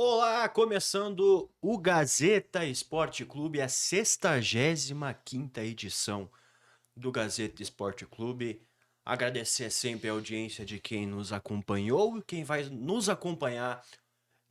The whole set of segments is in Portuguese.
Olá, começando o Gazeta Esporte Clube, a 65ª edição do Gazeta Esporte Clube. Agradecer sempre a audiência de quem nos acompanhou e quem vai nos acompanhar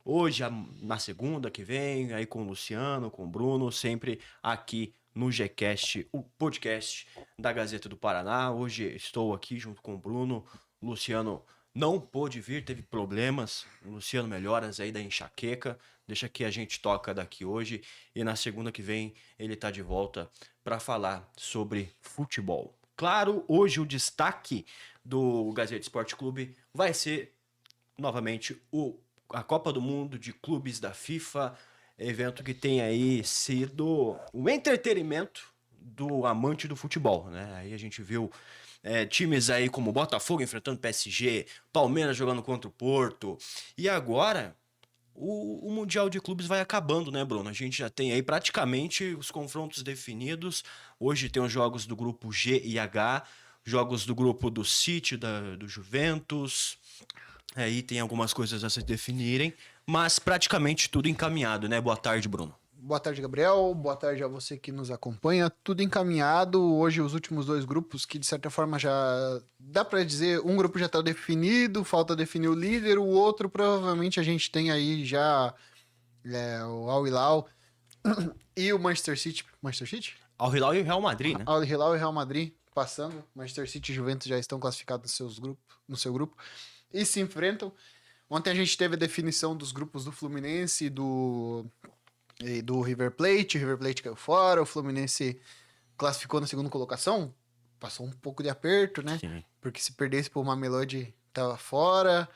hoje, na segunda que vem, aí com o Luciano, com o Bruno, sempre aqui no Gcast, o podcast da Gazeta do Paraná. Hoje estou aqui junto com o Bruno. O Luciano não pôde vir, teve problemas. O Luciano melhoras aí da enxaqueca. Deixa que a gente toca daqui hoje. E na segunda que vem ele tá de volta para falar sobre futebol. Claro, hoje o destaque do Gazeta Esporte Clube vai ser novamente a Copa do Mundo de Clubes da FIFA, evento que tem aí sido o entretenimento do amante do futebol, né? Aí a gente viu times aí como Botafogo enfrentando PSG, Palmeiras jogando contra o Porto, e agora o Mundial de Clubes vai acabando, né, Bruno? A gente já tem aí praticamente os confrontos definidos. Hoje tem os jogos do grupo G e H, jogos do grupo do City, do Juventus. Aí tem algumas coisas a se definirem, mas praticamente tudo encaminhado, né? Boa tarde, Bruno. Boa tarde, Gabriel. Boa tarde a você que nos acompanha. Tudo encaminhado. Hoje, os últimos dois grupos, que de certa forma já dá pra dizer, um grupo já tá definido, falta definir o líder, o outro provavelmente a gente tem aí já o Al Hilal e o Manchester City. Manchester City? Al Hilal e o Real Madrid, né? Al Hilal e Real Madrid passando. Manchester City e Juventus já estão classificados no seu grupo e se enfrentam. Ontem a gente teve a definição dos grupos do Fluminense e do River Plate. O River Plate caiu fora, o Fluminense classificou na segunda colocação. Passou um pouco de aperto, né? Sim. Porque se perdesse por Mamelodi, tava fora.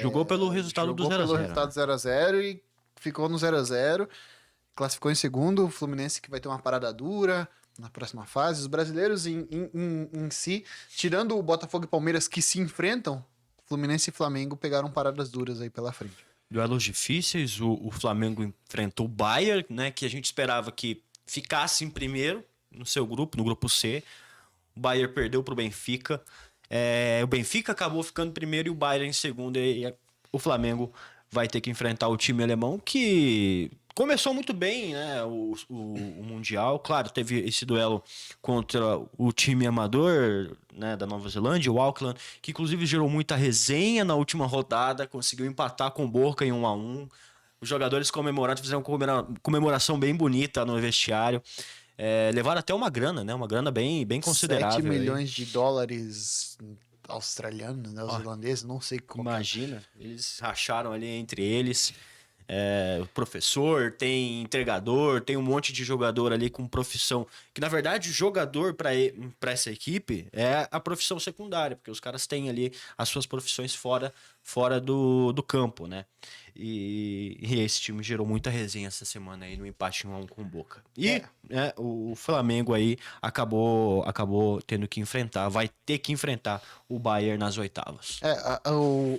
Jogou pelo resultado do 0x0. Jogou pelo né? resultado 0x0 e ficou no 0x0. Classificou em segundo. O Fluminense que vai ter uma parada dura na próxima fase. Os brasileiros em si, tirando o Botafogo e Palmeiras que se enfrentam, Fluminense e Flamengo pegaram paradas duras aí pela frente. Duelos difíceis, o Flamengo enfrentou o Bayern, né? Que a gente esperava que ficasse em primeiro no seu grupo, no grupo C. O Bayern perdeu para o Benfica. O Benfica acabou ficando em primeiro e o Bayern em segundo. E o Flamengo vai ter que enfrentar o time alemão, que começou muito bem, né? O Mundial. Claro, teve esse duelo contra o time amador, né, da Nova Zelândia, o Auckland, que inclusive gerou muita resenha na última rodada, conseguiu empatar com o Boca em 1-1. Os jogadores comemoraram, fizeram uma comemoração bem bonita no vestiário. Levaram até uma grana, né? Uma grana bem considerável. 7 milhões de dólares australianos, neozelandeses, não sei como. Imagina, eles racharam ali entre eles. O professor, tem entregador, tem um monte de jogador ali com profissão. Que na verdade o jogador para essa equipe é a profissão secundária, porque os caras têm ali as suas profissões fora do campo, né? E esse time gerou muita resenha essa semana aí no empate 1-1 com o Boca. E o Flamengo aí acabou tendo que enfrentar, vai ter que enfrentar o Bayern nas oitavas.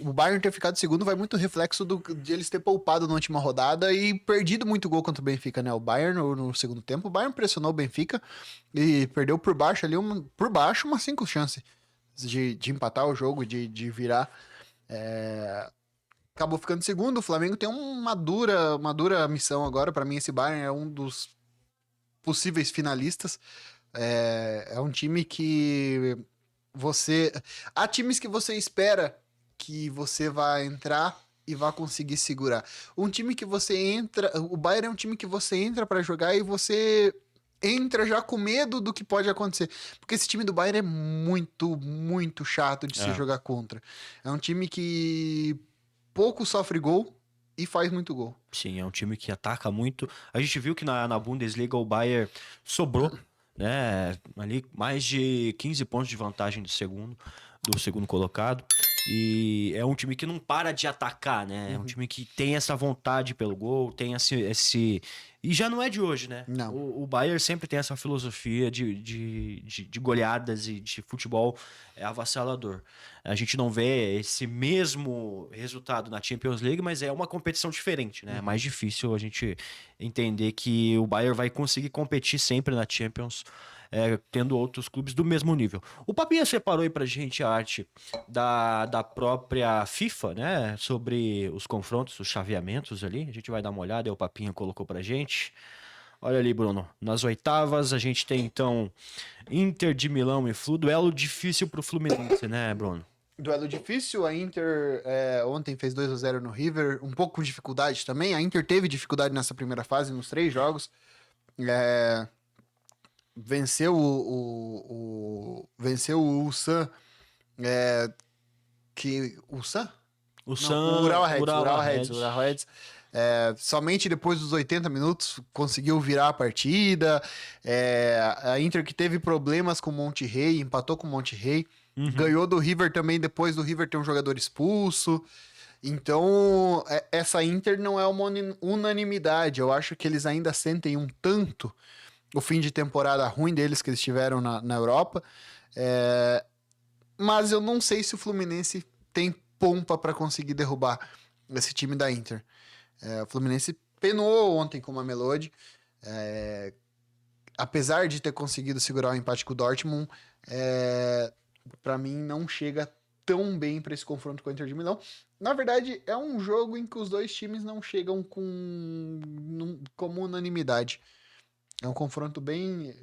O Bayern ter ficado segundo vai muito reflexo de eles ter poupado na última rodada e perdido muito gol contra o Benfica, né? O Bayern no segundo tempo, o Bayern pressionou o Benfica e perdeu por baixo ali, umas 5 chances de empatar o jogo, de virar. Acabou ficando segundo. O Flamengo tem uma dura missão agora. Para mim, esse Bayern é um dos possíveis finalistas. É um time que há times que você espera que você vai entrar e vai conseguir segurar. Um time que você entra... O Bayern é um time que você entra para jogar e você entra já com medo do que pode acontecer. Porque esse time do Bayern é muito, muito chato de se jogar contra. É um time que pouco sofre gol e faz muito gol. Sim, é um time que ataca muito. A gente viu que na Bundesliga o Bayern sobrou, né? Ali mais de 15 pontos de vantagem do segundo colocado. E é um time que não para de atacar, né? É um time que tem essa vontade pelo gol, tem esse... E já não é de hoje, né? Não. O Bayern sempre tem essa filosofia de goleadas e de futebol avassalador. A gente não vê esse mesmo resultado na Champions League, mas é uma competição diferente, né? É mais difícil a gente entender que o Bayern vai conseguir competir sempre na Champions. tendo outros clubes do mesmo nível. O Papinha separou aí pra gente a arte da própria FIFA, né? Sobre os confrontos, os chaveamentos ali. A gente vai dar uma olhada, aí o Papinha colocou pra gente. Olha ali, Bruno. Nas oitavas, a gente tem então Inter de Milão e Flu. Duelo difícil pro Fluminense, né, Bruno? Duelo difícil, a Inter ontem fez 2-0 no River, um pouco com dificuldade também. A Inter teve dificuldade nessa primeira fase, nos 3 jogos. É, venceu venceu o Ulsan, que Ulsan? O Não, San... o Ural Reds. Reds. Ural Reds. Somente depois dos 80 minutos conseguiu virar a partida. A Inter que teve problemas com o Monterrey, empatou com o Monterrey. Ganhou do River também depois do River ter um jogador expulso. Então, essa Inter não é uma unanimidade. Eu acho que eles ainda sentem um tanto o fim de temporada ruim deles que eles tiveram na Europa. Mas eu não sei se o Fluminense tem pompa para conseguir derrubar esse time da Inter. O Fluminense penou ontem com uma Mamelodi. Apesar de ter conseguido segurar o empate com o Dortmund, para mim não chega tão bem para esse confronto com o Inter de Milão. Na verdade, é um jogo em que os dois times não chegam como unanimidade. É um confronto bem...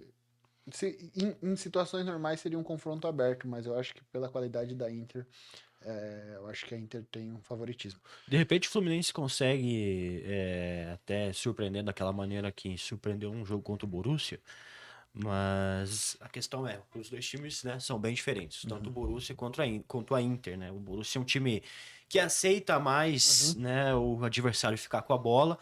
em situações normais seria um confronto aberto, mas eu acho que pela qualidade da Inter, eu acho que a Inter tem um favoritismo. De repente o Fluminense consegue até surpreender daquela maneira que surpreendeu um jogo contra o Borussia, mas a questão os dois times, né, são bem diferentes, tanto o Borussia quanto a Inter, né? O Borussia é um time que aceita mais, né, o adversário ficar com a bola.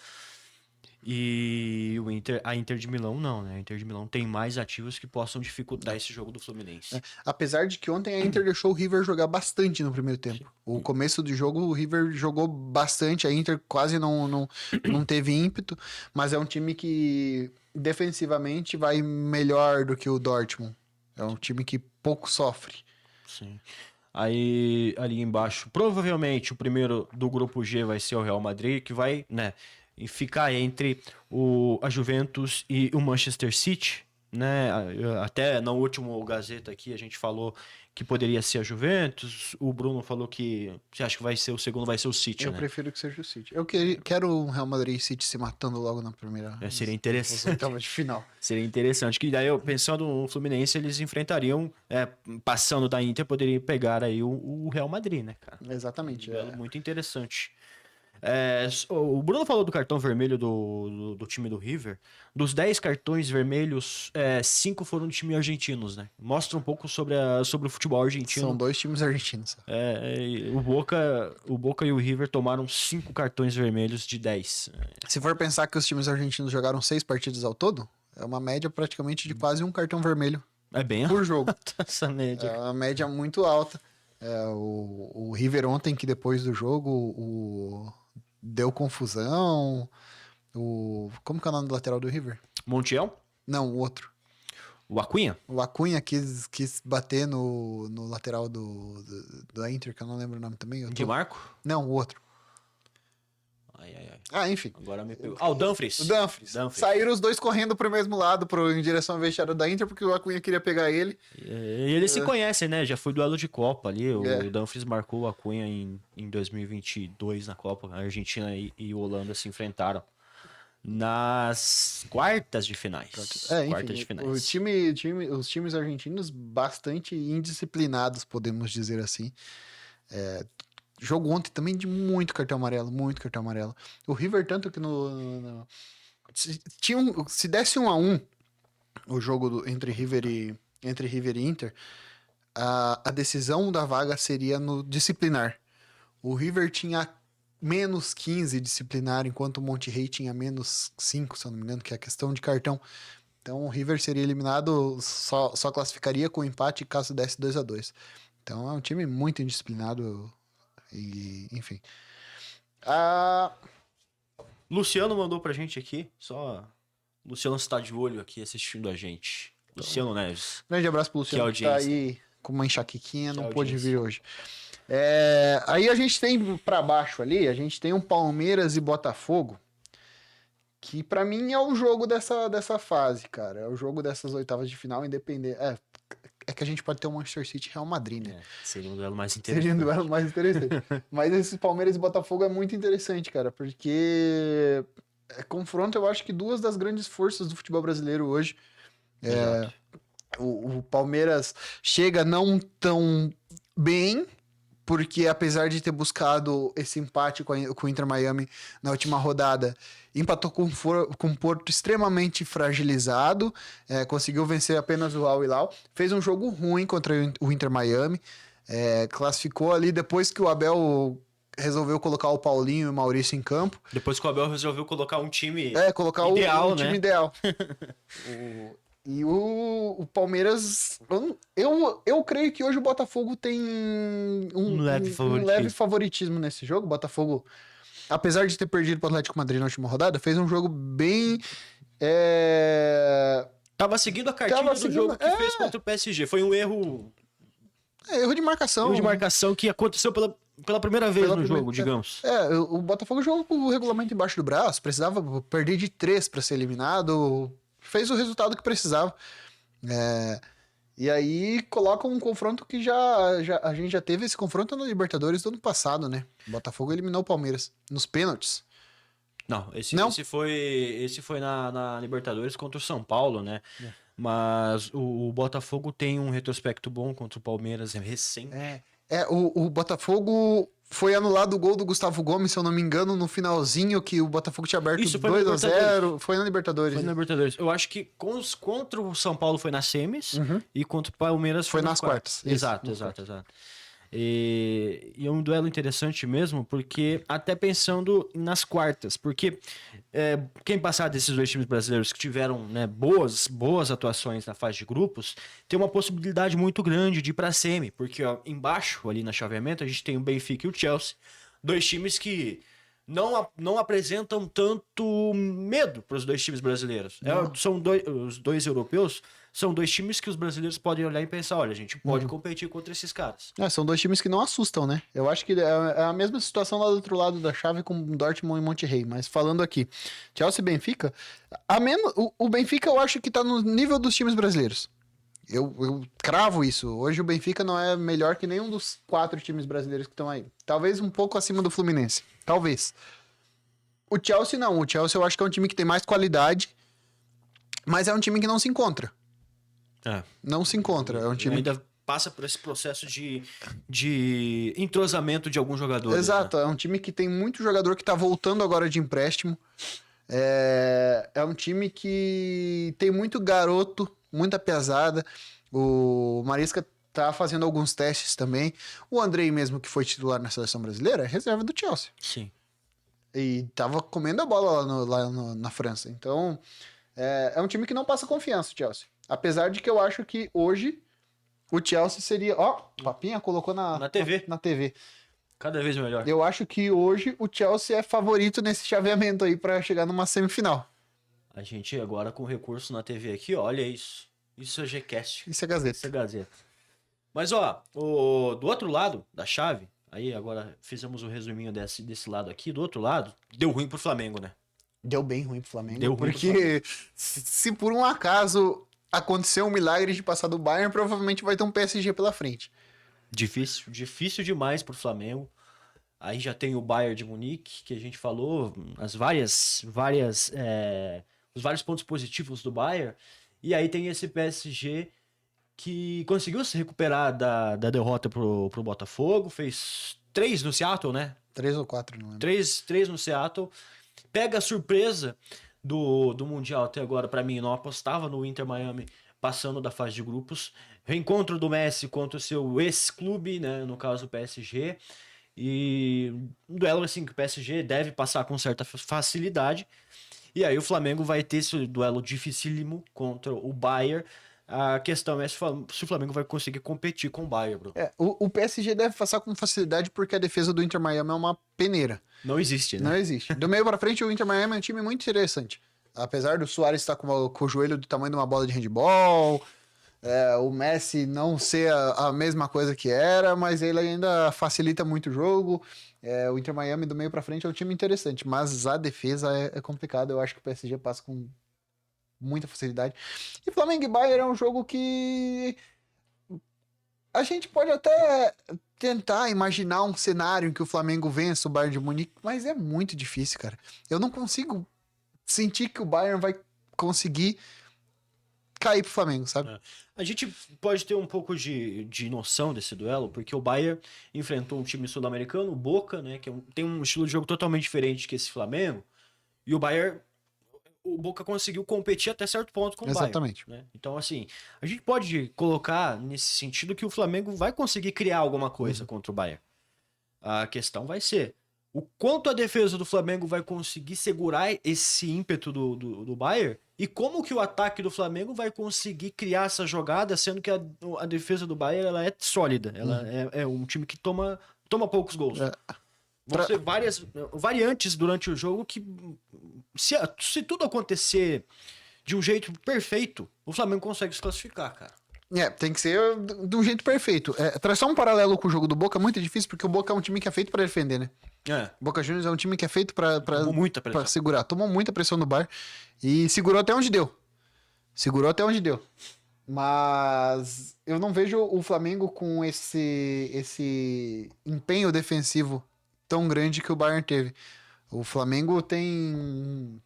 E a Inter de Milão não, né? A Inter de Milão tem mais ativos que possam dificultar esse jogo do Fluminense. Apesar de que ontem a Inter deixou o River jogar bastante no primeiro tempo. Sim. O começo do jogo, o River jogou bastante, a Inter quase não teve ímpeto, mas é um time que defensivamente vai melhor do que o Dortmund. É um time que pouco sofre. Sim. Aí, ali embaixo, provavelmente o primeiro do grupo G vai ser o Real Madrid, que vai, né, ficar entre a Juventus e o Manchester City, né? Até no último Gazeta aqui a gente falou que poderia ser a Juventus. O Bruno falou que você acha que vai ser o segundo, vai ser o City, Eu né? prefiro que seja o City. Eu quero o Real Madrid e City se matando logo na primeira. Seria interessante. De final. Seria interessante. Que daí, pensando no Fluminense, eles enfrentariam, passando da Inter, poderiam pegar aí o Real Madrid, né, cara? Exatamente. Um duelo muito interessante. O Bruno falou do cartão vermelho do time do River. Dos 10 cartões vermelhos, 5 foram de time argentinos, né? Mostra um pouco sobre o futebol argentino. São 2 times argentinos. O Boca e o River tomaram 5 cartões vermelhos de 10. Se for pensar que os times argentinos jogaram 6 partidas ao todo, é uma média praticamente de quase um cartão vermelho É bem por jogo. alta essa média. É uma média muito alta. O River ontem, que depois do jogo deu confusão. Como que é o nome do lateral do River? Montiel? Não, o outro. O Acunha? O Acunha quis bater no lateral do Inter, que eu não lembro o nome também. De Marco? Não, o outro. Ai. Enfim. Agora me pegou. O Dumfries. O Dumfries. Saíram os dois correndo pro mesmo lado, em direção ao vestiário da Inter, porque o Acunha queria pegar ele. E eles se conhecem, né? Já foi duelo de Copa ali. O Dumfries marcou o Acunha em 2022 na Copa. A Argentina e Holanda se enfrentaram nas quartas de finais. Quartas de finais. Os times argentinos bastante indisciplinados, podemos dizer assim. Jogo ontem também de muito cartão amarelo. O River, tanto que se desse 1-1 o jogo entre River e Inter, a decisão da vaga seria no disciplinar. O River tinha menos 15 disciplinar, enquanto o Monterrey tinha menos 5, se eu não me engano, que é a questão de cartão. Então o River seria eliminado, só classificaria com empate caso desse 2-2. Então é um time muito indisciplinado. E, enfim. Luciano mandou pra gente aqui. Luciano está de olho aqui assistindo a gente. Luciano Neves. Grande abraço pro Luciano, que tá aí com uma enxaquequinha, não pôde vir hoje. Aí a gente tem pra baixo ali, a gente tem um Palmeiras e Botafogo, Que pra mim é o jogo dessa fase, cara. É o jogo dessas oitavas de final, independente. É que a gente pode ter o Manchester City e Real Madrid, né? Seria um duelo mais Seria um interessante. duelo mais interessante. Mas esse Palmeiras e Botafogo é muito interessante, cara, porque confronta, eu acho que duas das grandes forças do futebol brasileiro hoje. Exato. O Palmeiras chega não tão bem, porque apesar de ter buscado esse empate com o Inter Miami na última rodada, empatou com o Porto extremamente fragilizado, conseguiu vencer apenas o Al Hilal, fez um jogo ruim contra o Inter Miami, classificou ali depois que o Abel resolveu colocar o Paulinho e o Maurício em campo. Depois que o Abel resolveu colocar um time Colocar ideal, o time né? ideal. E o Palmeiras, eu creio que hoje o Botafogo tem Um leve um favoritismo. leve favoritismo nesse jogo. O Botafogo, apesar de ter perdido para o Atlético Madrid na última rodada, fez um jogo bem. Tava seguindo a cartilha do jogo que fez contra o PSG. Foi um erro Erro de marcação. de marcação que aconteceu pela primeira vez no jogo, digamos. O Botafogo jogou com o regulamento embaixo do braço, precisava perder de 3 para ser eliminado, fez o resultado que precisava. E aí coloca um confronto que a gente já teve esse confronto na Libertadores do ano passado, né? O Botafogo eliminou o Palmeiras nos pênaltis. Não, esse foi na Libertadores contra o São Paulo, né? Mas o Botafogo tem um retrospecto bom contra o Palmeiras recente. O Botafogo foi anulado o gol do Gustavo Gomes, se eu não me engano, no finalzinho que o Botafogo tinha aberto Isso, foi 2-0. Foi na Libertadores. Foi na Libertadores. Eu acho que contra o São Paulo foi nas semis e contra o Palmeiras Foi nas quartas. Exato. E é um duelo interessante mesmo, porque até pensando nas quartas, porque quem passar desses dois times brasileiros que tiveram, né, boas atuações na fase de grupos, tem uma possibilidade muito grande de ir pra semi, porque ó, embaixo, ali na chaveamento, a gente tem o Benfica e o Chelsea, dois times que não apresentam tanto medo para os dois times brasileiros. Os dois europeus são dois times que os brasileiros podem olhar e pensar, olha, a gente pode competir contra esses caras. São dois times que não assustam, né? Eu acho que é a mesma situação lá do outro lado da chave com Dortmund e Monterrey. Mas falando aqui, Chelsea e Benfica, o Benfica eu acho que tá no nível dos times brasileiros. Eu cravo isso. Hoje o Benfica não é melhor que nenhum dos 4 times brasileiros que estão aí. Talvez um pouco acima do Fluminense. Talvez. O Chelsea não. O Chelsea eu acho que é um time que tem mais qualidade, mas é um time que não se encontra. Não se encontra. É um time ainda passa por esse processo de entrosamento de alguns jogadores. Exato. Né? É um time que tem muito jogador que tá voltando agora de empréstimo. É um time que tem muito garoto, muita pesada. O Marisca tá fazendo alguns testes também. O Andrei mesmo, que foi titular na seleção brasileira, é reserva do Chelsea. Sim. E tava comendo a bola na França. Então, é um time que não passa confiança, o Chelsea. Apesar de que eu acho que hoje o Chelsea seria... Papinha colocou na TV. Na TV. Cada vez melhor. Eu acho que hoje o Chelsea é favorito nesse chaveamento aí pra chegar numa semifinal. A gente agora com recurso na TV aqui, olha isso. Isso é Gcast. Isso é Gazeta. Isso é Gazeta. Mas do outro lado da chave, aí agora fizemos um resuminho desse lado aqui, do outro lado, deu ruim pro Flamengo, né? Deu bem ruim pro Flamengo. Deu ruim porque pro Flamengo. se por um acaso acontecer um milagre de passar do Bayern, provavelmente vai ter um PSG pela frente. Difícil demais pro Flamengo. Aí já tem o Bayern de Munique, que a gente falou, os vários pontos positivos do Bayern. E aí tem esse PSG que conseguiu se recuperar da derrota pro Botafogo, fez 3 no Seattle, né? 3 ou 4, não lembro. 3 no Seattle. Pega a surpresa do Mundial até agora, pra mim, não apostava no Inter Miami passando da fase de grupos. Reencontro do Messi contra o seu ex-clube, né? No caso o PSG. E um duelo assim que o PSG deve passar com certa facilidade. E aí o Flamengo vai ter esse duelo dificílimo contra o Bayern. A questão é se o Flamengo vai conseguir competir com o Bayern, bro. O PSG deve passar com facilidade porque a defesa do Inter Miami é uma peneira. Não existe, né? Não existe. Do meio pra frente, o Inter Miami é um time muito interessante. Apesar do Suárez estar com o joelho do tamanho de uma bola de handball, o Messi não ser a mesma coisa que era, mas ele ainda facilita muito o jogo. O Inter Miami do meio pra frente é um time interessante, mas a defesa é complicada. Eu acho que o PSG passa com muita facilidade. E Flamengo e Bayern é um jogo que a gente pode até tentar imaginar um cenário em que o Flamengo vença o Bayern de Munique, mas é muito difícil, cara. Eu não consigo sentir que o Bayern vai conseguir cair pro Flamengo, sabe? A gente pode ter um pouco de noção desse duelo, porque o Bayern enfrentou um time sul-americano, o Boca, né, que tem um estilo de jogo totalmente diferente que esse Flamengo, e o Boca conseguiu competir até certo ponto com o Bayern, Exatamente. né? Então, assim, a gente pode colocar nesse sentido que o Flamengo vai conseguir criar alguma coisa contra o Bayern. A questão vai ser o quanto a defesa do Flamengo vai conseguir segurar esse ímpeto do Bayern e como que o ataque do Flamengo vai conseguir criar essa jogada, sendo que a defesa do Bayern ela é sólida. Ela é um time que toma poucos gols. Vão ser várias variantes durante o jogo que, se tudo acontecer de um jeito perfeito, o Flamengo consegue se classificar, cara. Tem que ser de um jeito perfeito. Traçar um paralelo com o jogo do Boca é muito difícil, porque o Boca é um time que é feito pra defender, né? Boca Juniors é um time que é feito pra segurar. Tomou muita pressão no Bayern e segurou até onde deu. Mas eu não vejo o Flamengo com esse empenho defensivo tão grande que o Bayern teve. O Flamengo tem...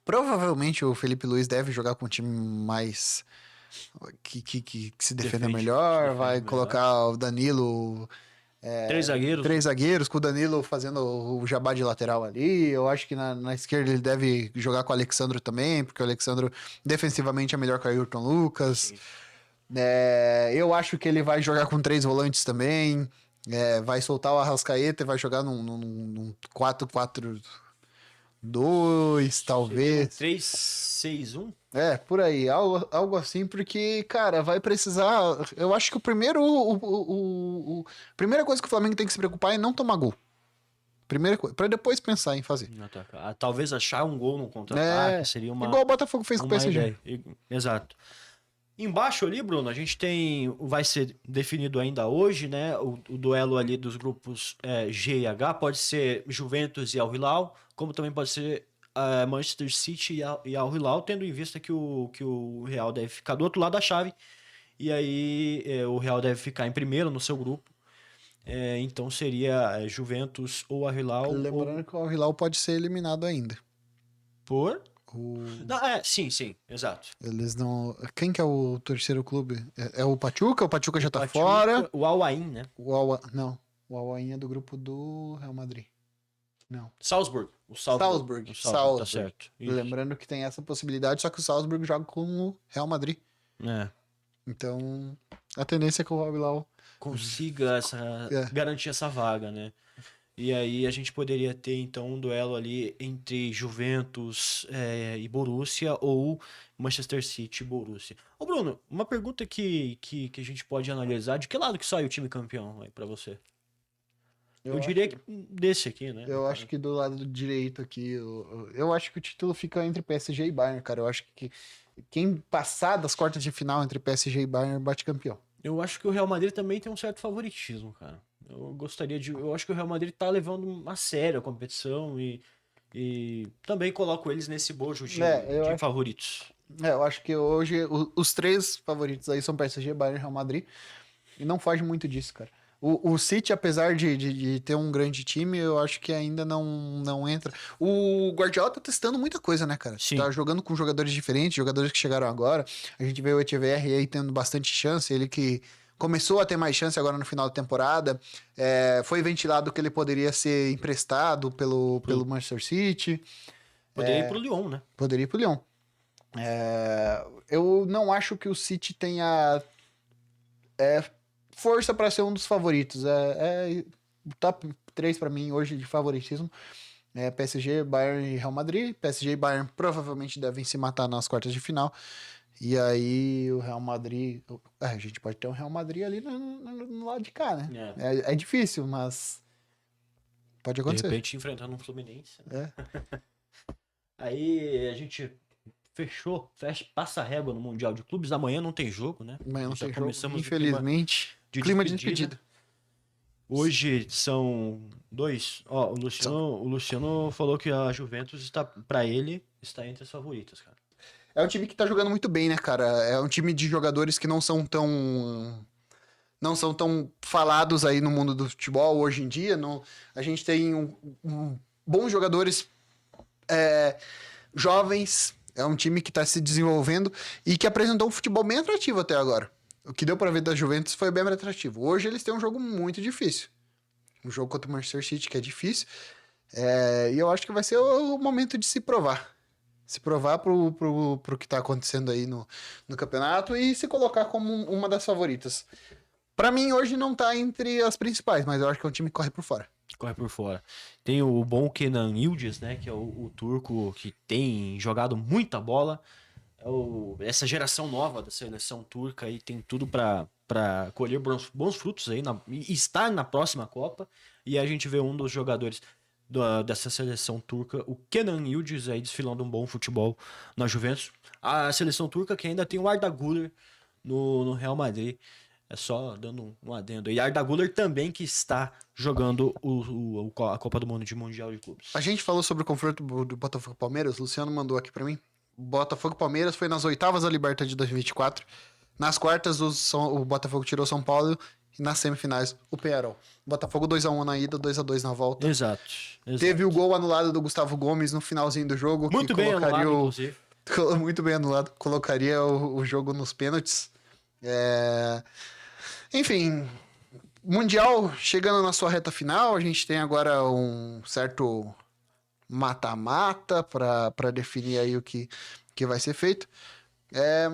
Provavelmente o Felipe Luiz deve jogar com um time mais... Que se defenda melhor, vai colocar o Danilo... Três zagueiros, com o Danilo fazendo o jabá de lateral ali. Eu acho que na esquerda ele deve jogar com o Alexandro também, porque o Alexandro defensivamente é melhor que o Ayrton Lucas. Eu acho que ele vai jogar com 3 volantes também. Vai soltar o Arrascaeta e vai jogar num 4-4-2, talvez. 3-6-1? Por aí, algo assim, porque, cara, vai precisar. Eu acho que primeira coisa que o Flamengo tem que se preocupar é não tomar gol. Primeira coisa, pra depois pensar em fazer. Talvez achar um gol no contra-ataque seria uma. Igual o Botafogo fez com o PSG. Exato. Embaixo ali, Bruno, a gente vai ser definido ainda hoje, né? O duelo ali dos grupos G e H pode ser Juventus e Al Hilal, como também pode ser Manchester City e Al Hilal, tendo em vista que o Real deve ficar do outro lado da chave, e aí o Real deve ficar em primeiro no seu grupo. Então seria Juventus ou Al Hilal. Lembrando que o Al Hilal pode ser eliminado ainda. Por? Não, sim, exato. Eles não. Quem que é o terceiro clube? É o Pachuca? O Pachuca já tá Pachuca, fora. O Al Ain, né? Não. O Al Ain é do grupo do Real Madrid. Não. Salzburg. Salzburg. Tá certo. Isso. Lembrando que tem essa possibilidade, só que o Salzburg joga com o Real Madrid. Então, a tendência é que o Al Hilal consiga garantir essa vaga, né? E aí a gente poderia ter, então, um duelo ali entre Juventus e Borussia ou Manchester City e Borussia. Ô, Bruno, uma pergunta que a gente pode analisar. De que lado que sai o time campeão aí pra você? Eu diria que desse aqui, né? Eu acho que do lado direito aqui, eu acho que o título fica entre PSG e Bayern, cara. Eu acho que quem passar das quartas de final entre PSG e Bayern bate campeão. Eu acho que o Real Madrid também tem um certo favoritismo, cara. Eu acho que o Real Madrid tá levando a sério a competição e também coloco eles nesse bojo de favoritos. Eu acho que hoje os 3 favoritos aí são PSG, Bayern e Real Madrid. E não foge muito disso, cara. O City, apesar de ter um grande time, eu acho que ainda não entra. O Guardiola tá testando muita coisa, né, cara? Sim. Tá jogando com jogadores diferentes, jogadores que chegaram agora. A gente vê o Echeverri aí tendo bastante chance, ele que começou a ter mais chance agora no final da temporada. Foi ventilado que ele poderia ser emprestado pelo Manchester City. Poderia ir pro Lyon, né? Poderia ir pro Lyon. Eu não acho que o City tenha força para ser um dos favoritos. O top 3 para mim hoje de favoritismo é PSG, Bayern e Real Madrid. PSG e Bayern provavelmente devem se matar nas quartas de final. E aí o Real Madrid... a gente pode ter um Real Madrid ali no lado de cá, né? É difícil, mas pode acontecer. De repente enfrentando um Fluminense. Né? Aí a gente Fechou, passa a régua no Mundial de Clubes. Amanhã não tem jogo, né? Amanhã não Já tem jogo, começamos o infelizmente. Clima de despedida. Hoje são dois. Ó, o Luciano falou que a Juventus está, para ele, está entre as favoritas, cara. É um time que tá jogando muito bem, né, cara? É um time de jogadores que não são tão falados aí no mundo do futebol hoje em dia. Não, a gente tem bons jogadores jovens. É um time que tá se desenvolvendo e que apresentou um futebol bem atrativo até agora. O que deu pra ver da Juventus foi bem atrativo. Hoje eles têm um jogo muito difícil. Um jogo contra o Manchester City que é difícil. E eu acho que vai ser o momento de se provar. Se provar pro que tá acontecendo aí no campeonato e se colocar como uma das favoritas. Pra mim, hoje não tá entre as principais, mas eu acho que é um time que corre por fora. Corre por fora. Tem o bom Kenan Yıldız, né? Que é o turco que tem jogado muita bola. Essa geração nova da seleção turca aí tem tudo para colher bons frutos aí e estar na próxima Copa. E a gente vê um dos jogadores dessa seleção turca, o Kenan Yıldız, aí desfilando um bom futebol na Juventus. A seleção turca que ainda tem o Arda Güler no Real Madrid. É só dando um adendo. E Arda Güler também que está jogando a Copa do Mundo de Mundial de Clubes. A gente falou sobre o confronto do Botafogo e Palmeiras. O Luciano mandou aqui pra mim. Botafogo e Palmeiras foi nas oitavas da Libertadores de 2024. Nas quartas, o Botafogo tirou São Paulo. E nas semifinais, o Peñarol. Botafogo 2x1 na ida, 2x2 na volta. Exato. Teve o gol anulado do Gustavo Gomes no finalzinho do jogo. Muito bem anulado, inclusive. Muito bem anulado. Colocaria o jogo nos pênaltis. Enfim, Mundial chegando na sua reta final. A gente tem agora um certo mata-mata para definir aí o que vai ser feito.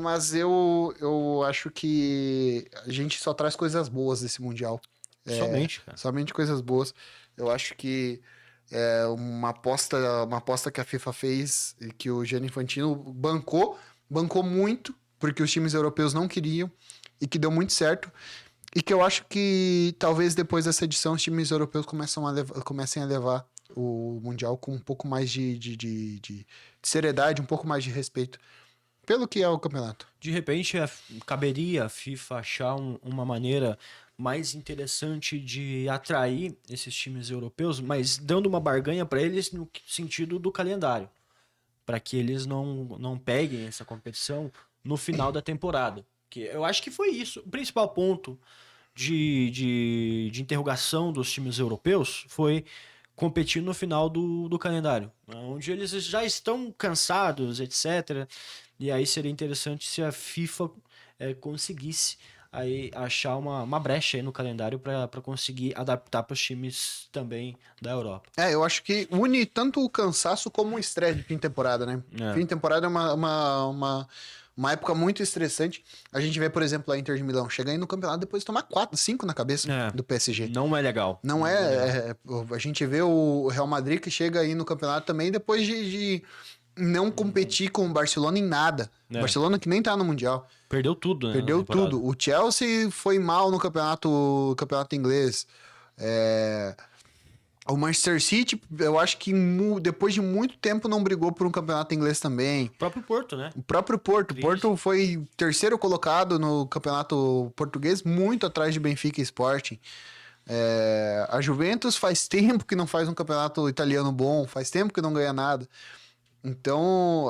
Mas eu acho que a gente só traz coisas boas desse Mundial. Somente, cara. Somente coisas boas. Eu acho que é uma aposta que a FIFA fez e que o Gianni Infantino bancou muito, porque os times europeus não queriam e que deu muito certo. E que eu acho que talvez depois dessa edição os times europeus comecem a levar o Mundial com um pouco mais de seriedade, um pouco mais de respeito pelo que é o campeonato. De repente, caberia a FIFA achar uma maneira mais interessante de atrair esses times europeus, mas dando uma barganha para eles no sentido do calendário, para que eles não peguem essa competição no final da temporada. Que eu acho que foi isso. O principal ponto de interrogação dos times europeus foi competir no final do calendário, onde eles já estão cansados, etc. E aí seria interessante se a FIFA conseguisse aí achar uma brecha aí no calendário para conseguir adaptar para os times também da Europa. Eu acho que une tanto o cansaço como o estresse de fim de temporada, né? Fim de temporada é uma época muito estressante. A gente vê, por exemplo, a Inter de Milão chegar aí no campeonato depois de tomar 4, 5 na cabeça do PSG. Não é legal. Não é. A gente vê o Real Madrid que chega aí no campeonato também depois de não competir com o Barcelona em nada. O Barcelona que nem tá no Mundial. Perdeu tudo, né? Perdeu tudo. O Chelsea foi mal no campeonato inglês. O Manchester City, eu acho que depois de muito tempo não brigou por um campeonato inglês também. O próprio Porto, né? O próprio Porto. O Porto foi terceiro colocado no campeonato português, muito atrás de Benfica e Sporting. A Juventus faz tempo que não faz um campeonato italiano bom, faz tempo que não ganha nada. Então,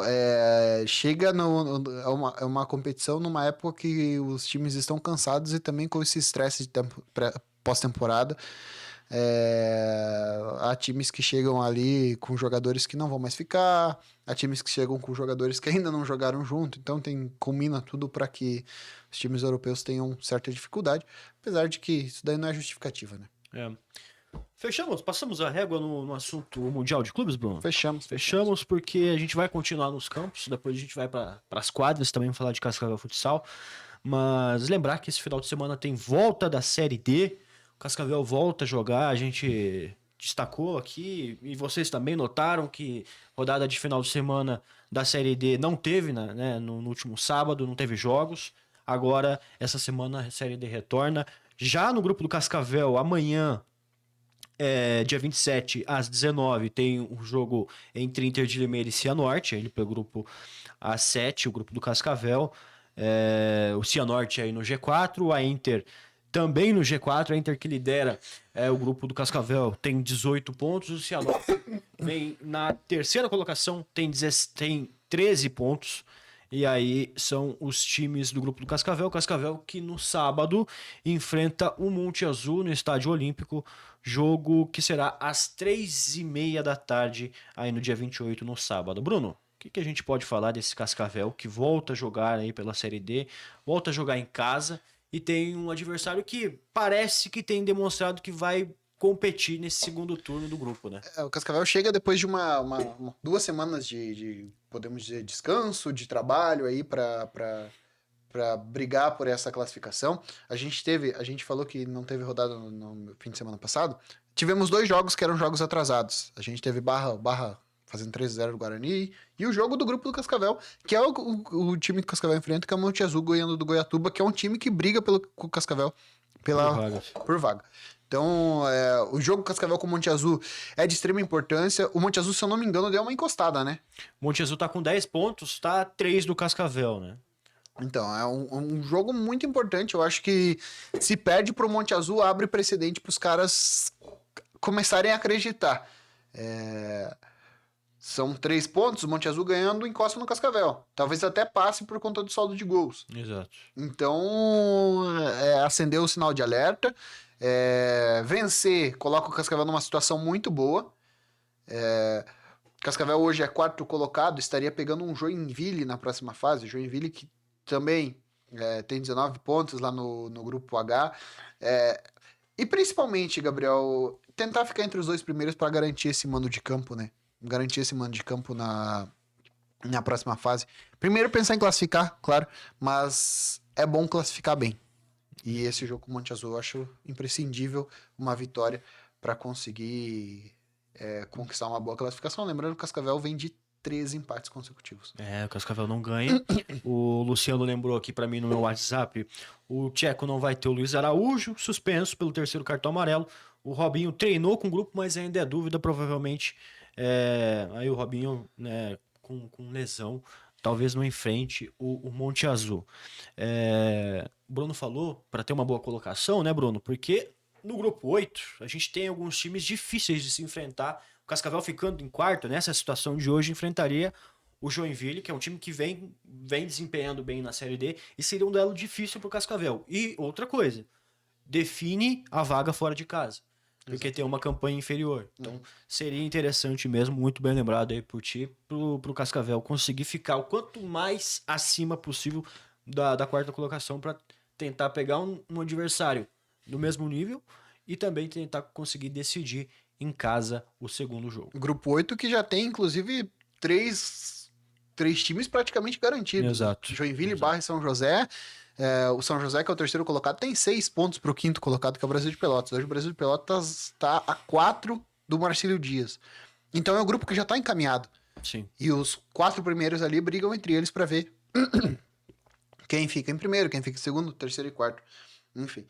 chega é uma competição numa época que os times estão cansados e também com esse estresse de pós-temporada. Há times que chegam ali com jogadores que não vão mais ficar, há times que chegam com jogadores que ainda não jogaram junto, então combina tudo para que os times europeus tenham certa dificuldade, apesar de que isso daí não é justificativa, né? Passamos a régua no assunto Mundial de Clubes, Bruno? Fechamos porque a gente vai continuar nos campos, depois a gente vai para as quadras também falar de Cascavel Futsal, mas lembrar que esse final de semana tem volta da Série D, o Cascavel volta a jogar, a gente destacou aqui, e vocês também notaram que rodada de final de semana da Série D não teve, né, no último sábado, não teve jogos. Agora, essa semana a Série D retorna. Já no grupo do Cascavel, amanhã, Dia 27 às 19 tem um jogo entre Inter de Limeira e Cianorte, ele pelo grupo A7, o grupo do Cascavel. O Cianorte aí no G4, a Inter também no G4, a Inter que lidera o grupo do Cascavel tem 18 pontos, o Cianorte vem na terceira colocação, tem 13 pontos. E aí são os times do grupo do Cascavel. O Cascavel que no sábado enfrenta o Monte Azul no Estádio Olímpico. Jogo que será às 3h30 da tarde, aí no dia 28, no sábado. Bruno, o que a gente pode falar desse Cascavel que volta a jogar aí pela Série D, volta a jogar em casa e tem um adversário que parece que tem demonstrado que vai competir nesse segundo turno do grupo, né? O Cascavel chega depois de 2 semanas podemos dizer, descanso, de trabalho aí para brigar por essa classificação. A gente falou que não teve rodada no fim de semana passado. Tivemos 2 jogos que eram jogos atrasados. A gente teve Barra fazendo 3-0 do Guarani e o jogo do grupo do Cascavel, que é o time que o Cascavel enfrenta, que é o Monte Azul ganhando do Goiatuba, que é um time que briga com o Cascavel por vaga. Então, o jogo Cascavel com o Monte Azul é de extrema importância. O Monte Azul, se eu não me engano, deu uma encostada, né? O Monte Azul tá com 10 pontos, tá 3 do Cascavel, né? Então, é um jogo muito importante. Eu acho que se perde pro Monte Azul, abre precedente pros caras começarem a acreditar. São 3 pontos, o Monte Azul ganhando, encosta no Cascavel. Talvez até passe por conta do saldo de gols. Exato. Então, acendeu o sinal de alerta. Vencer coloca o Cascavel numa situação muito boa. Cascavel hoje é 4º colocado, estaria pegando um Joinville na próxima fase. Joinville que também tem 19 pontos lá no grupo H. E principalmente, Gabriel, tentar ficar entre os 2 primeiros para garantir esse mando de campo, né? Garantir esse mando de campo na próxima fase. Primeiro pensar em classificar, claro, mas é bom classificar bem. E esse jogo com o Monte Azul eu acho imprescindível uma vitória para conseguir conquistar uma boa classificação. Lembrando que o Cascavel vem de 13 empates consecutivos. O Cascavel não ganha. O Luciano lembrou aqui para mim no meu WhatsApp, o Tcheco não vai ter o Luiz Araújo, suspenso pelo 3º cartão amarelo. O Robinho treinou com o grupo, mas ainda é dúvida, provavelmente. Aí o Robinho, né, com lesão, talvez não enfrente o Monte Azul. O Bruno falou para ter uma boa colocação, né, Bruno? Porque no grupo 8 a gente tem alguns times difíceis de se enfrentar. O Cascavel ficando em quarto, nessa situação de hoje, enfrentaria o Joinville, que é um time que vem desempenhando bem na Série D, e seria um duelo difícil para o Cascavel. E outra coisa, define a vaga fora de casa, porque tem uma campanha inferior. Então seria interessante mesmo, muito bem lembrado aí por ti, pro Cascavel conseguir ficar o quanto mais acima possível da 4ª colocação para tentar pegar um adversário do mesmo nível e também tentar conseguir decidir em casa o segundo jogo. Grupo 8 que já tem, inclusive, 3 times praticamente garantidos. Exato. Joinville, Barra e São José. O São José, que é o 3º colocado, tem 6 pontos pro 5º colocado, que é o Brasil de Pelotas. Hoje o Brasil de Pelotas está a 4 do Marcílio Dias. Então é um grupo que já está encaminhado. Sim. E os 4 primeiros ali brigam entre eles para ver quem fica em primeiro, quem fica em segundo, terceiro e quarto. Enfim.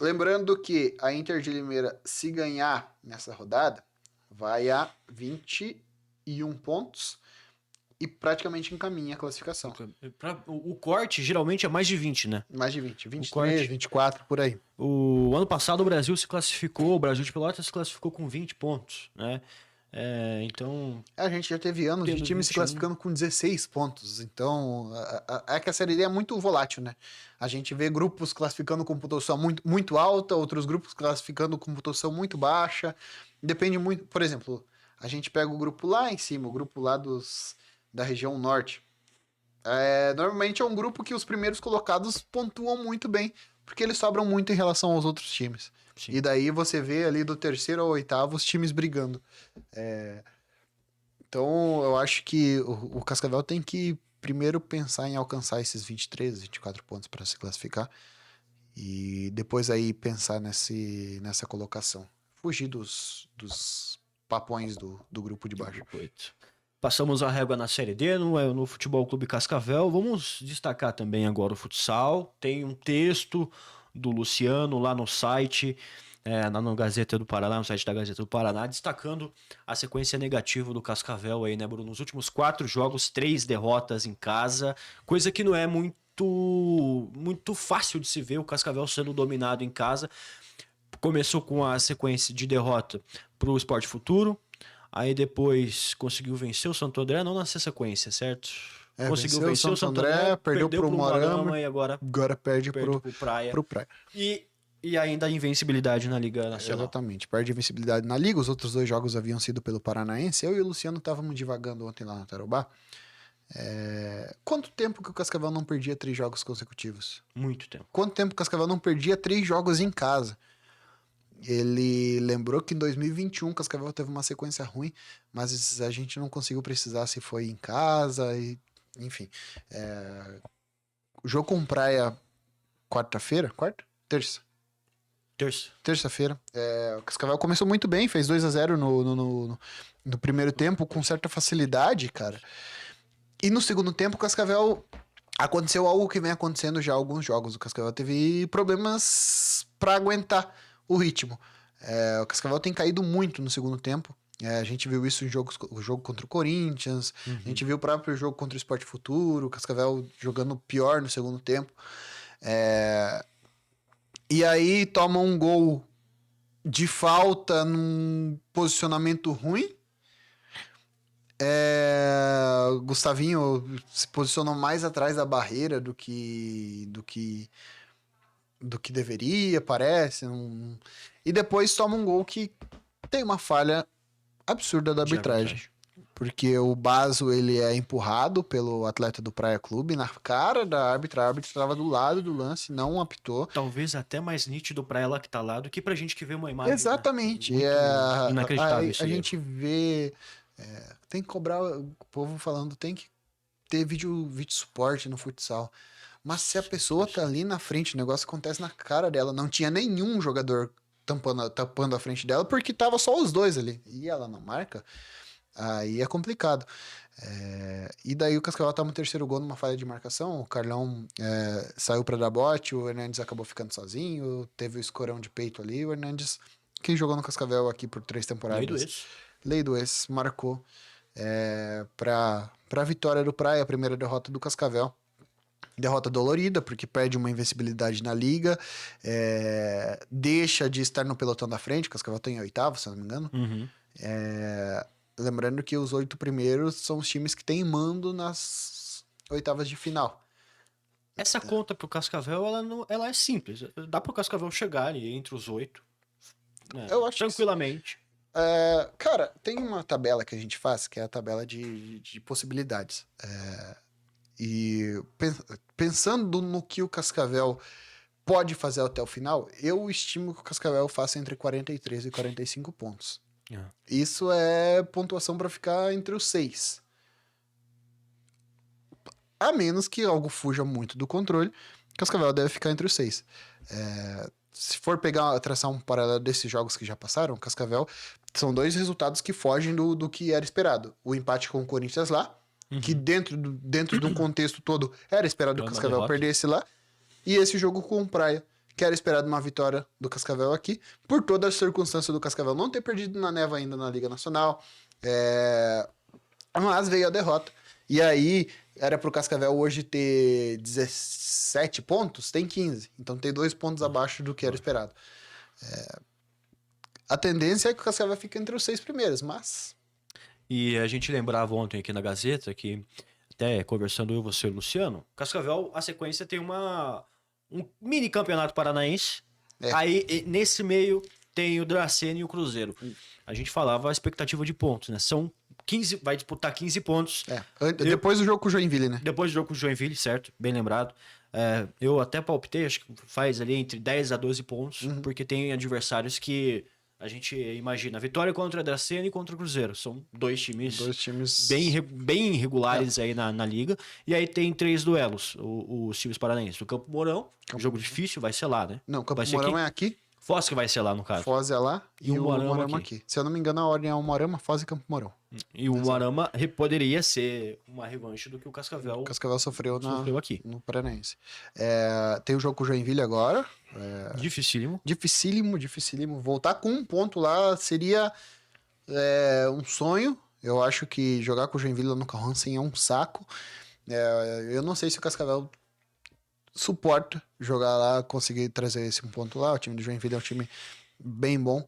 Lembrando que a Inter de Limeira, se ganhar nessa rodada, vai a 21 pontos e praticamente encaminha a classificação. O corte geralmente é mais de 20, né? Mais de 20, 23, 24, por aí. O ano passado o Brasil o Brasil de Pelotas se classificou com 20 pontos, né? Então... A gente já teve anos de time 21. Se classificando com 16 pontos. Então, é que a Série D é muito volátil, né? A gente vê grupos classificando com pontuação muito, muito alta, outros grupos classificando com pontuação muito baixa. Depende muito... Por exemplo, a gente pega o grupo lá em cima, o grupo lá da região norte. Normalmente é um grupo que os primeiros colocados pontuam muito bem, porque eles sobram muito em relação aos outros times. Sim. E daí você vê ali do 3º ao 8º os times brigando. Então eu acho que o Cascavel tem que primeiro pensar em alcançar esses 23, 24 pontos para se classificar. E depois aí pensar nessa colocação. Fugir dos papões do grupo de baixo. Passamos a régua na Série D, no Futebol Clube Cascavel. Vamos destacar também agora o futsal. Tem um texto do Luciano lá no site no Gazeta do Paraná, no site da Gazeta do Paraná, destacando a sequência negativa do Cascavel aí, né, Bruno? Nos últimos 4 jogos, 3 derrotas em casa, coisa que não é muito fácil de se ver o Cascavel sendo dominado em casa. Começou com a sequência de derrota pro Sport Futuro, aí depois conseguiu vencer o Santo André, não nessa sequência, certo? Conseguiu vencer o Santo André, perdeu pro Moarama e agora perde perde pro Praia. Praia. E ainda a invencibilidade na Liga Nacional. Exatamente, perde a invencibilidade na Liga. Os outros 2 jogos haviam sido pelo Paranaense. Eu e o Luciano estávamos divagando ontem lá no Tarobá. Quanto tempo que o Cascavel não perdia 3 jogos consecutivos? Muito tempo. Quanto tempo que o Cascavel não perdia 3 jogos em casa? Ele lembrou que em 2021 o Cascavel teve uma sequência ruim, mas a gente não conseguiu precisar se foi em casa, enfim. O jogo com Praia quarta-feira? Terça. Terça-feira. O Cascavel começou muito bem, fez 2-0 no primeiro tempo, com certa facilidade, cara. E no segundo tempo, o Cascavel aconteceu algo que vem acontecendo já há alguns jogos. O Cascavel teve problemas para aguentar o ritmo. O Cascavel tem caído muito no segundo tempo. A gente viu isso em o jogo contra o Corinthians, a gente viu o próprio jogo contra o Sport Futuro, o Cascavel jogando pior no segundo tempo. E aí toma um gol de falta num posicionamento ruim. Gustavinho se posicionou mais atrás da barreira do que deveria, parece. E depois toma um gol que tem uma falha absurda da arbitragem. Porque o Baso, ele é empurrado pelo atleta do Praia Clube na cara da árbitra. A árbitra estava do lado do lance, não apitou. Talvez até mais nítido pra ela que tá lá do que pra gente que vê uma imagem. Exatamente. Né? Inacreditável a gente vê... tem que cobrar... O povo falando, tem que ter vídeo suporte no futsal. Mas se a pessoa tá ali na frente, o negócio acontece na cara dela. Não tinha nenhum jogador tampando a frente dela, porque tava só os 2 ali. E ela não marca... Aí é complicado. E daí o Cascavel tava no terceiro gol numa falha de marcação. O Carlão saiu para dar bote, o Hernandes acabou ficando sozinho. Teve o escorão de peito ali. O Hernandes, que jogou no Cascavel aqui por 3 temporadas. Lei do ex. Marcou pra vitória do Praia, a primeira derrota do Cascavel. Derrota dolorida, porque perde uma invencibilidade na liga, deixa de estar no pelotão da frente. O Cascavel tem 8º, se não me engano. Lembrando que os 8 primeiros são os times que têm mando nas oitavas de final. Essa conta pro Cascavel, ela é simples. Dá pro Cascavel chegar ali entre os 8. Eu acho tranquilamente. Cara, tem uma tabela que a gente faz, que é a tabela de possibilidades. E pensando no que o Cascavel pode fazer até o final, eu estimo que o Cascavel faça entre 43 e 45 pontos. Isso é pontuação para ficar entre os 6. A menos que algo fuja muito do controle, Cascavel deve ficar entre os 6. Se for traçar um paralelo desses jogos que já passaram, Cascavel, são 2 resultados que fogem do que era esperado. O empate com o Corinthians lá, que dentro de um contexto todo era esperado que o Cascavel perdesse lá, e esse jogo com o Praia, que era esperado uma vitória do Cascavel aqui, por toda a circunstância do Cascavel não ter perdido na neva ainda na Liga Nacional, mas veio a derrota. E aí, era pro Cascavel hoje ter 17 pontos, tem 15. Então tem 2 pontos abaixo do que era esperado. A tendência é que o Cascavel fique entre os 6 primeiros, mas... E a gente lembrava ontem aqui na Gazeta que, até conversando eu, você e o Luciano, Cascavel, a sequência tem um mini campeonato paranaense. Aí, nesse meio, tem o Dracena e o Cruzeiro. A gente falava a expectativa de pontos, né? São 15, vai disputar 15 pontos. Depois do jogo com o Joinville, né? Depois do jogo com o Joinville, certo? Bem lembrado. Eu até palpitei, acho que faz ali entre 10 a 12 pontos, porque tem adversários que a gente imagina. Vitória contra a Dracena e contra o Cruzeiro. São 2 times bem irregulares aí na liga. E aí tem 3 duelos, os times paranaenses. O Campo Mourão, jogo difícil, vai ser lá, né? Não, o Campo vai ser Mourão é aqui. Foz que vai ser lá, no caso. Foz é lá E e o o Moarama Moarama aqui. Se eu não me engano, a ordem é o Moarama, Foz e Campo Mourão. E o Moarama poderia ser uma revanche do que o Cascavel O Cascavel sofreu aqui. no Paranaense. Tem o jogo com o Joinville agora. Dificílimo. Dificílimo. Voltar com um ponto lá seria um sonho. Eu acho que jogar com o Joinville lá no Carrança é um saco. Eu não sei se o Cascavel suporta jogar lá, conseguir trazer esse ponto lá. O time do Joinville é um time bem bom.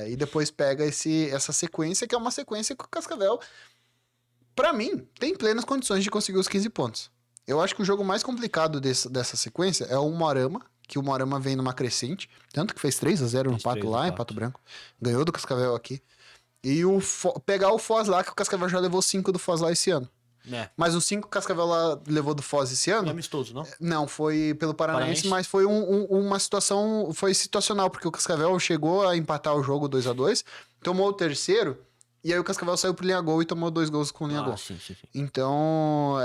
E depois pega essa sequência, que é uma sequência que o Cascavel, pra mim, tem plenas condições de conseguir os 15 pontos. Eu acho que o jogo mais complicado dessa sequência é o Moarama, que o Moarama vem numa crescente, tanto que fez 3-0 no Pato lá, em Pato Branco. Ganhou do Cascavel aqui. E pegar o Foz lá, que o Cascavel já levou 5 do Foz lá esse ano. Mas os 5 que o Cascavel lá levou do Foz esse ano... Não é amistoso, não? Não, foi pelo Paranaense, mas foi uma situação... Foi situacional, porque o Cascavel chegou a empatar o jogo 2-2, tomou o terceiro, e aí o Cascavel saiu pro linha gol e tomou 2 gols com linha gol. Sim. Então,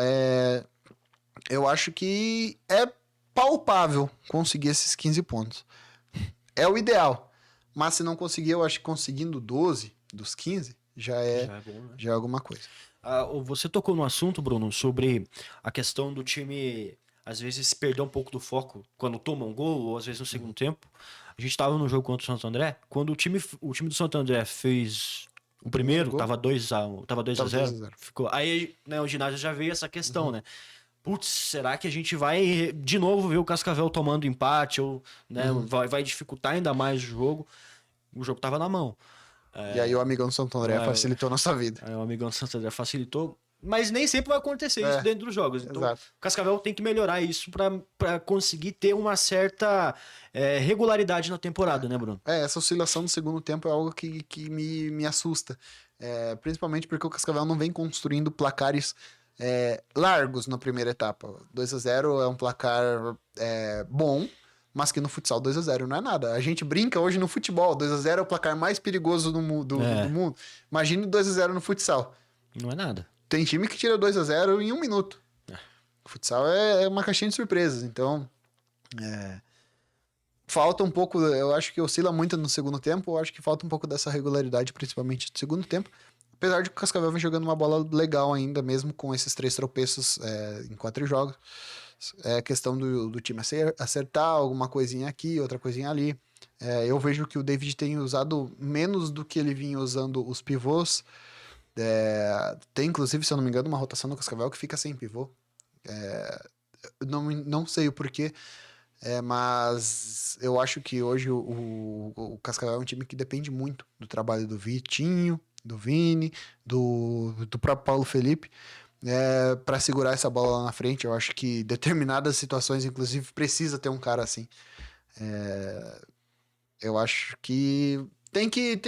eu acho que é palpável conseguir esses 15 pontos. É o ideal. Mas se não conseguir, eu acho que conseguindo 12 dos 15 já é bom, né? Já é alguma coisa. Você tocou no assunto, Bruno, sobre a questão do time, às vezes, perder um pouco do foco quando toma um gol, ou às vezes no segundo tempo. A gente estava no jogo contra o Santo André, quando o time do Santo André fez o primeiro, tava 2-0. Ficou. Aí, né, o ginásio já veio essa questão, né? Putz, será que a gente vai de novo ver o Cascavel tomando empate, ou né, vai dificultar ainda mais o jogo? O jogo tava na mão. E aí o Amigão do Santo André facilitou a nossa vida. O Amigão do Santo André facilitou, mas nem sempre vai acontecer isso dentro dos jogos. Então, o Cascavel tem que melhorar isso para conseguir ter uma certa regularidade na temporada, né, Bruno? Essa oscilação no segundo tempo é algo que me assusta. Principalmente porque o Cascavel não vem construindo placares largos na primeira etapa. 2-0 é um placar bom, mas que no futsal 2-0 não é nada. A gente brinca hoje no futebol, 2-0 é o placar mais perigoso do mundo. Imagine 2-0 no futsal. Não é nada. Tem time que tira 2-0 em 1 minuto. O futsal é uma caixinha de surpresas, então falta um pouco, eu acho que oscila muito no segundo tempo, eu acho que falta um pouco dessa regularidade, principalmente no segundo tempo. Apesar de que o Cascavel vem jogando uma bola legal ainda, mesmo com esses 3 tropeços em 4 jogos. É questão do time acertar alguma coisinha aqui, outra coisinha ali. Eu vejo que o David tem usado menos do que ele vinha usando os pivôs. Tem, inclusive, se eu não me engano, uma rotação no Cascavel que fica sem pivô. Não sei o porquê, mas eu acho que hoje o Cascavel é um time que depende muito do trabalho do Vitinho, do Vini, do próprio Paulo Felipe. Para segurar essa bola lá na frente. Eu acho que determinadas situações, inclusive, precisa ter um cara assim. Eu acho que tem que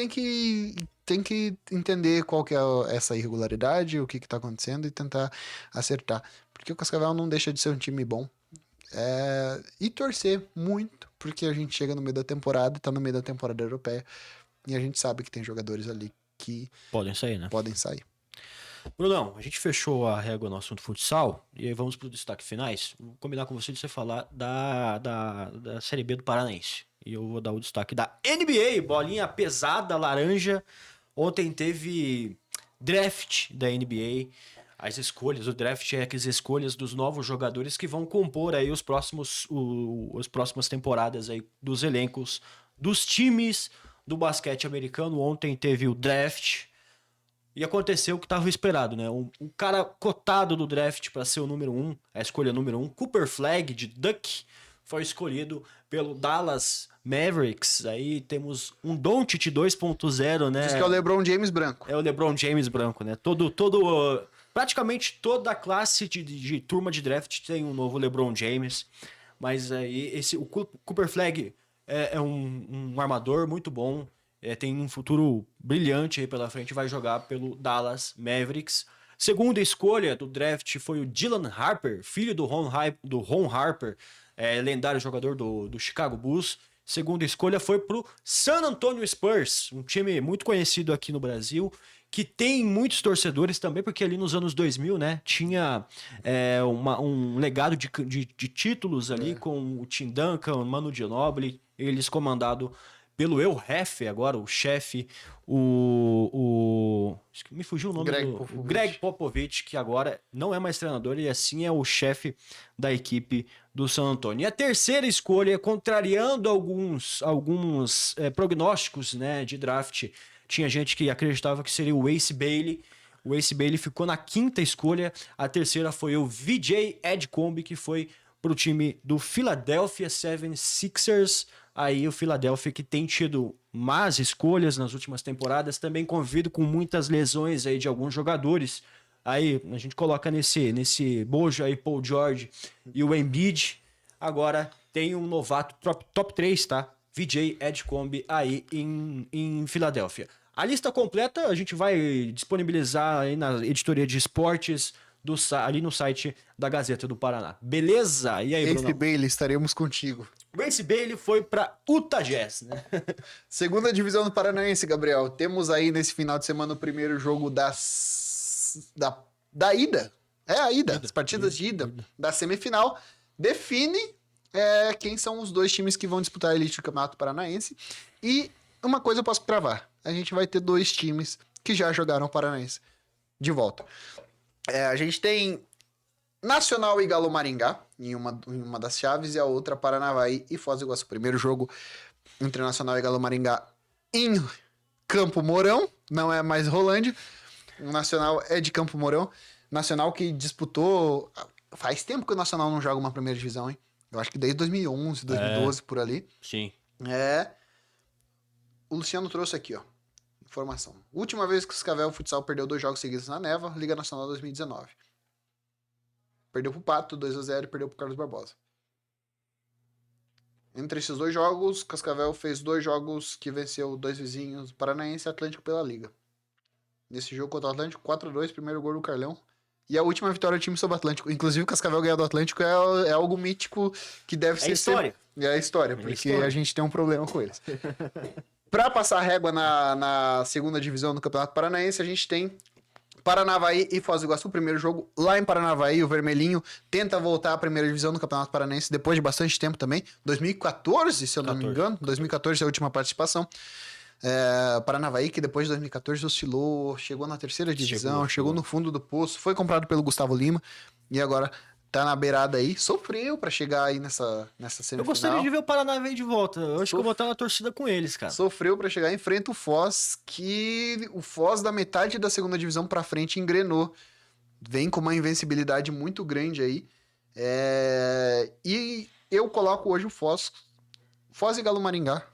entender qual que é essa irregularidade, o que tá acontecendo e tentar acertar. Porque o Cascavel não deixa de ser um time bom. E torcer muito, porque a gente chega no meio da temporada, tá no meio da temporada europeia, e a gente sabe que tem jogadores ali que podem sair, né? Podem sair. Brunão, a gente fechou a régua no assunto futsal e aí vamos para o destaque finais. Vou combinar com você de você falar da Série B do Paranaense. E eu vou dar o destaque da NBA, bolinha pesada, laranja. Ontem teve draft da NBA. As escolhas, o draft é as escolhas dos novos jogadores que vão compor aí as próximas temporadas aí dos elencos dos times do basquete americano. Ontem teve o draft. E aconteceu o que estava esperado, né? Um cara cotado do draft para ser o número 1, a escolha número 1, Cooper Flag, de Duck, foi escolhido pelo Dallas Mavericks. Aí temos um Doncic 2.0, né? Diz que é o LeBron James branco. É o LeBron James branco, né? Praticamente toda a classe de turma de draft tem um novo LeBron James. Mas aí o Cooper Flag é um armador muito bom. Tem um futuro brilhante aí pela frente, vai jogar pelo Dallas Mavericks. Segunda escolha do draft foi o Dylan Harper, filho do Ron Harper, lendário jogador do Chicago Bulls, segunda escolha foi pro San Antonio Spurs, um time muito conhecido aqui no Brasil, que tem muitos torcedores também, porque ali nos anos 2000, né, tinha um legado de títulos ali com o Tim Duncan, o Manu Ginobili, eles comandado pelo El Jefe, agora o chefe, me fugiu o nome o Greg Popovich, que agora não é mais treinador e assim é o chefe da equipe do San Antonio. E a terceira escolha, contrariando alguns prognósticos, né, de draft, tinha gente que acreditava que seria o Ace Bailey. O Ace Bailey ficou na quinta escolha. A terceira foi o VJ Edgecombe, que foi para o time do Philadelphia 76ers. Aí o Philadelphia, que tem tido más escolhas nas últimas temporadas, também convido com muitas lesões aí de alguns jogadores. Aí a gente coloca nesse bojo aí Paul George e o Embiid. Agora tem um novato top 3, tá? VJ Edgecombe aí em Filadélfia. A lista completa a gente vai disponibilizar aí na editoria de esportes ali no site da Gazeta do Paraná. Beleza? E aí, Bruno? Ace Bailey, estaremos contigo. O Ace Bailey foi para Utah Jazz, né? Segunda divisão do Paranaense, Gabriel. Temos aí nesse final de semana o primeiro jogo da ida. É a ida. As partidas de ida da semifinal. Define quem são os dois times que vão disputar a elite do Campeonato Paranaense. E uma coisa eu posso cravar. A gente vai ter dois times que já jogaram o Paranaense de volta. A gente tem Nacional e Galo Maringá em uma das chaves e a outra Paranavaí e Foz do Iguaçu. Primeiro jogo entre Nacional e Galo Maringá em Campo Mourão, não é mais Rolândia. O Nacional é de Campo Mourão. Nacional que disputou... Faz tempo que o Nacional não joga uma primeira divisão, hein? Eu acho que desde 2011, 2012, por ali. Sim. O Luciano trouxe aqui, ó. Informação. Última vez que o Cascavel Futsal perdeu 2 jogos seguidos na Neva, Liga Nacional 2019. Perdeu pro Pato, 2-0, e perdeu pro Carlos Barbosa. Entre esses 2 jogos, Cascavel fez 2 jogos que venceu 2 vizinhos, Paranaense e Atlântico pela Liga. Nesse jogo contra o Atlântico, 4-2, primeiro gol do Carlão. E a última vitória do time sobre o Atlântico. Inclusive, o Cascavel ganhar do Atlântico é algo mítico que deve ser... História. É história, porque a gente tem um problema com eles. Pra passar a régua na segunda divisão do Campeonato Paranaense, a gente tem Paranavaí e Foz do Iguaçu. Primeiro jogo lá em Paranavaí, o Vermelhinho tenta voltar à primeira divisão do Campeonato Paranaense depois de bastante tempo também. 2014, se eu não me engano. 2014 é a última participação. Paranavaí, que depois de 2014 oscilou, chegou na terceira divisão, chegou no fundo do poço, foi comprado pelo Gustavo Lima e agora tá na beirada aí, sofreu pra chegar aí nessa semifinal. Eu gostaria de ver o Paranavaí de volta. Eu acho que eu vou estar na torcida com eles, cara. Sofreu pra chegar, enfrenta o Foz, que o Foz da metade da segunda divisão pra frente engrenou. Vem com uma invencibilidade muito grande aí. E eu coloco hoje o Foz e Galo Maringá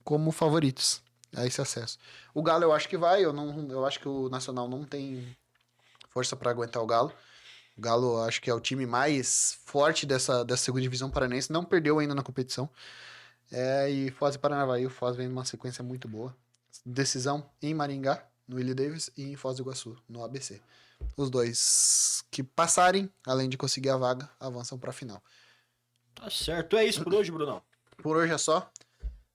como favoritos a esse acesso. O Galo eu acho que vai, eu acho que o Nacional não tem força pra aguentar o Galo. O Galo acho que é o time mais forte dessa segunda divisão paranense. Não perdeu ainda na competição. E Foz e Paranavaí. O Foz vem numa sequência muito boa. Decisão em Maringá, no Willie Davis, e em Foz do Iguaçu, no ABC. Os dois que passarem, além de conseguir a vaga, avançam para a final. Tá certo. É isso por hoje, Brunão. Por hoje é só.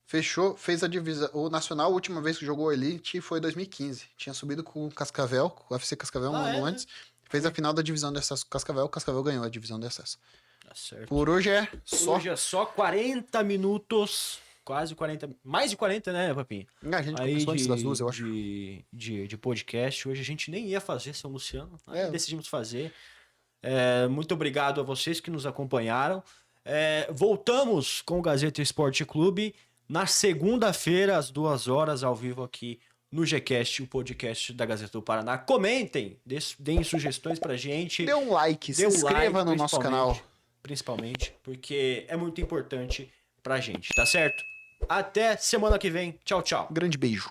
Fechou, fez a divisão. O Nacional, a última vez que jogou Elite foi em 2015. Tinha subido com o Cascavel, com o UFC Cascavel um ano antes. Fez a final da divisão de acesso com o Cascavel. O Cascavel ganhou a divisão de acesso. Tá certo. Por hoje é só. Hoje é só 40 minutos. Quase 40. Mais de 40, né, Papinho? A gente começou antes das 2, eu acho. De podcast. Hoje a gente nem ia fazer São Luciano. Aí decidimos fazer. Muito obrigado a vocês que nos acompanharam. Voltamos com o Gazeta Esporte Clube na segunda-feira, às 2 horas, ao vivo aqui no Gcast, o podcast da Gazeta do Paraná. Comentem, deem sugestões pra gente. Dê um like, se inscreva no nosso canal. Principalmente, porque é muito importante pra gente, tá certo? Até semana que vem. Tchau, tchau. Grande beijo.